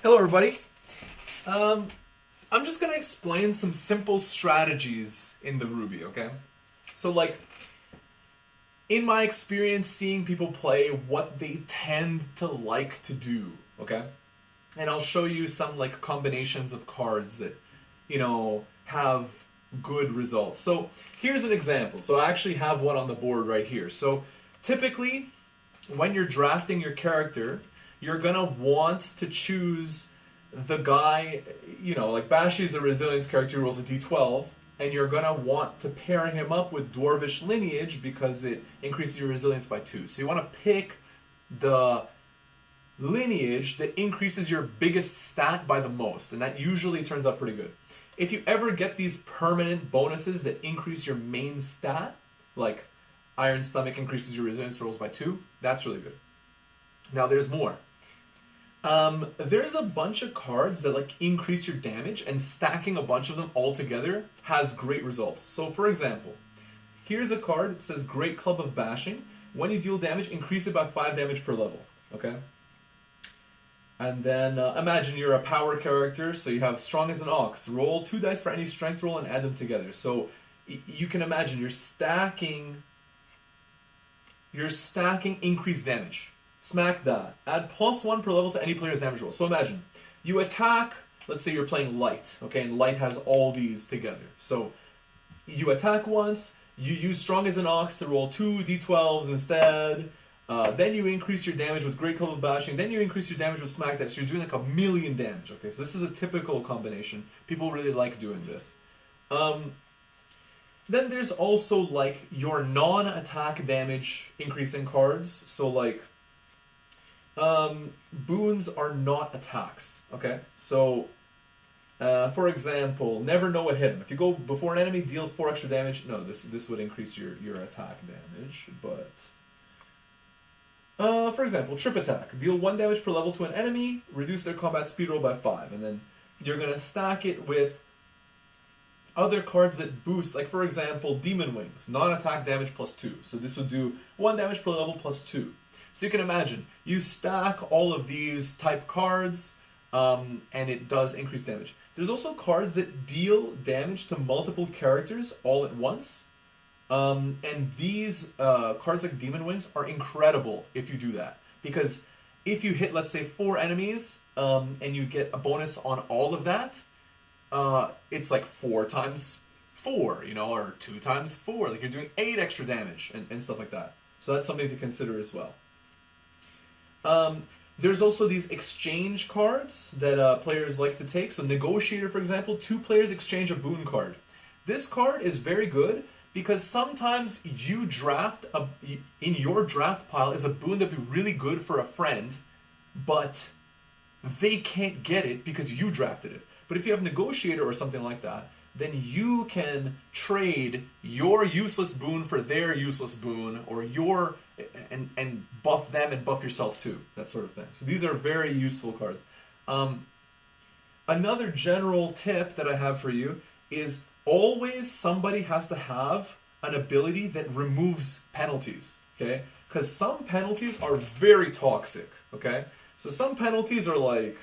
Hello everybody. I'm just going to explain some simple strategies in the Ruby, okay? So like, in my experience seeing people play, what they tend to like to do, okay? And I'll show you some like combinations of cards that, have good results. So here's an example. So I actually have one on the board right here. So typically, when you're drafting your character, you're gonna want to choose the guy, like Bashi is a resilience character who rolls a d12, and you're gonna want to pair him up with Dwarvish lineage because it increases your resilience by 2. So you want to pick the lineage that increases your biggest stat by the most, and that usually turns out pretty good. If you ever get these permanent bonuses that increase your main stat, like Iron Stomach increases your resilience rolls by 2, that's really good. Now there's more. There's a bunch of cards that like increase your damage, and stacking a bunch of them all together has great results. So for example, here's a card that says Great Club of Bashing. When you deal damage, increase it by 5 damage per level, okay? And then imagine you're a power character, so you have Strong as an Ox. Roll 2 dice for any strength roll and add them together. So you can imagine you're stacking increased damage. Smack that. Add +1 per level to any player's damage roll. So imagine, you attack, let's say you're playing Light, okay, and Light has all these together. So you attack once, you use Strong as an Ox to roll 2 d12s instead, then you increase your damage with Great Club of Bashing, then you increase your damage with Smack that, so you're doing like 1,000,000 damage, okay? So this is a typical combination. People really like doing this. Then there's also like your non-attack damage increasing cards. So like, boons are not attacks, okay? So, for example, never know what hit him. If you go before an enemy, deal 4 extra damage. No, this would increase your attack damage, but... for example, Trip Attack. Deal 1 damage per level to an enemy, reduce their combat speed roll by 5, and then you're gonna stack it with other cards that boost, like for example, Demon Wings, non-attack damage +2. So this would do 1 damage per level +2. So you can imagine, you stack all of these type cards, and it does increase damage. There's also cards that deal damage to multiple characters all at once. And these cards like Demon Wings are incredible if you do that. Because if you hit, let's say, 4 enemies, and you get a bonus on all of that, it's like 4 times 4, or 2 times 4. Like you're doing 8 extra damage and stuff like that. So that's something to consider as well. There's also these exchange cards that players like to take. So Negotiator, for example, 2 players exchange a boon card. This card is very good because sometimes you draft, in your draft pile is a boon that would be really good for a friend, but they can't get it because you drafted it. But if you have Negotiator or something like that, then you can trade your useless boon for their useless boon, or and buff them and buff yourself too, that sort of thing. So these are very useful cards. Another general tip that I have for you is always somebody has to have an ability that removes penalties, okay? Because some penalties are very toxic, okay? So some penalties are like,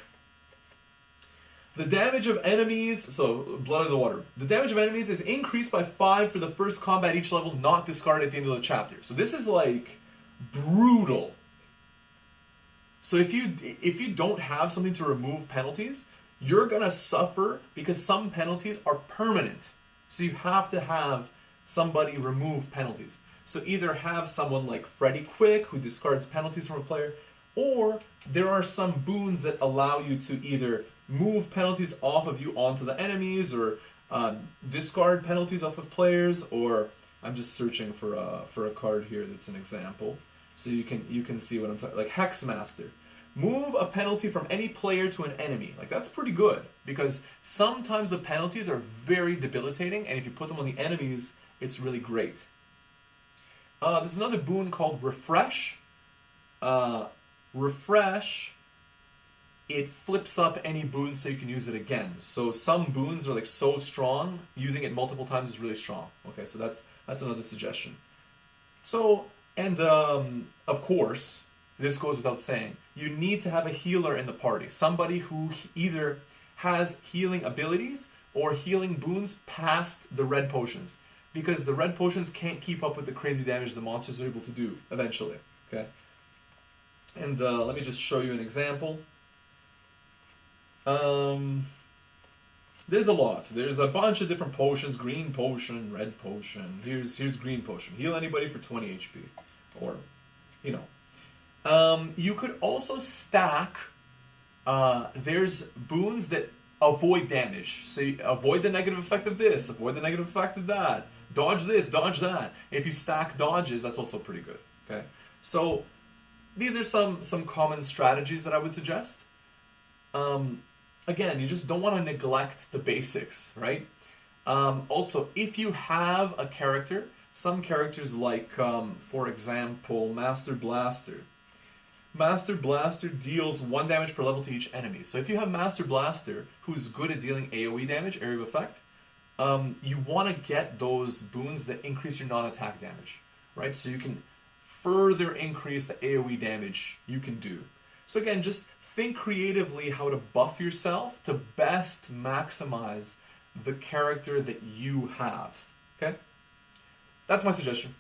the damage of enemies, so Blood of the Water. The damage of enemies is increased by 5 for the first combat each level, not discarded at the end of the chapter. So this is like brutal. So if you don't have something to remove penalties, you're gonna suffer because some penalties are permanent. So you have to have somebody remove penalties. So either have someone like Freddy Quick who discards penalties from a player, or there are some boons that allow you to either move penalties off of you onto the enemies, or discard penalties off of players, or I'm just searching for a card here that's an example, so you can see what I'm talking. Like Hexmaster, move a penalty from any player to an enemy. Like that's pretty good because sometimes the penalties are very debilitating, and if you put them on the enemies, it's really great. There's another boon called Refresh. Refresh, it flips up any boon so you can use it again. So some boons are like so strong, using it multiple times is really strong. Okay, so that's another suggestion. So, and of course, this goes without saying. You need to have a healer in the party. Somebody who either has healing abilities or healing boons past the red potions. Because the red potions can't keep up with the crazy damage the monsters are able to do eventually. Okay. And let me just show you an example. There's a lot. There's a bunch of different potions. Green potion, red potion. Here's green potion. Heal anybody for 20 HP. Or, you know. You could also stack. There's boons that avoid damage. So you avoid the negative effect of this. Avoid the negative effect of that. Dodge this. Dodge that. If you stack dodges, that's also pretty good. Okay. So these are some common strategies that I would suggest. Again, you just don't want to neglect the basics, right? Also, if you have a character, some characters like, for example, Master Blaster. Master Blaster deals 1 damage per level to each enemy. So if you have Master Blaster, who's good at dealing AoE damage, area of effect, you want to get those boons that increase your non-attack damage, right? So you can further increase the AoE damage you can do. So again, just think creatively how to buff yourself to best maximize the character that you have. Okay? That's my suggestion.